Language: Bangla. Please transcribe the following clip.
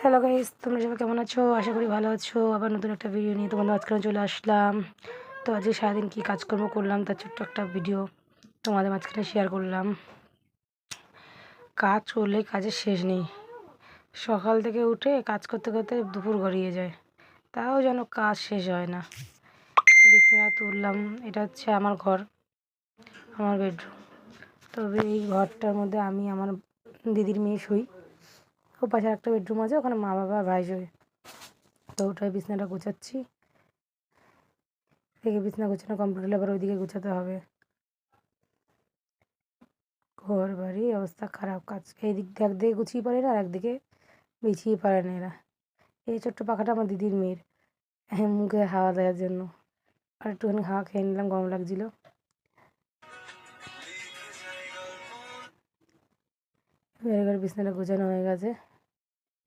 হ্যালো গাইস, তোমরা সবাই কেমন আছো? আশা করি ভালো আছো। আবার নতুন একটা ভিডিও নিয়ে তোমাদের মাঝখানে চলে আসলাম। তো আজকে সারাদিন কী কাজকর্ম করলাম তার ছোট্ট একটা ভিডিও তোমাদের মাঝখানে শেয়ার করলাম। কাজ করলে কাজের শেষ নেই। সকাল থেকে উঠে কাজ করতে করতে দুপুর গড়িয়ে যায়, তাও যেন কাজ শেষ হয় না। বিছানা তুললাম, এটা হচ্ছে আমার ঘর, আমার বেডরুম। তবে এই ঘরটার মধ্যে আমি আমার দিদির মেয়ে শুই। ও পাশে একটা বেডরুম আছে, ওখানে মা বাবা আর ভাই শোয়। তো ওটাই বিছানাটা গোছাচ্ছি। এদিকে বিছানা গোছানো কমপ্লিট হলে আবার ওইদিকে গোছাতে হবে। ঘর বাড়ি অবস্থা খারাপ, কাজ এই দিক দিয়ে একদিকে গুছিয়ে পারে না, আর একদিকে বিছিয়ে পারে না এরা। এই ছোট্ট পাখাটা আমার দিদির মেয়ের, মুখে হাওয়া দেওয়ার জন্য। আর একটুখানি হাওয়া খেয়ে নিলাম, গরম লাগছিল। এবার বিছানাটা গোছানো হয়ে গেছে।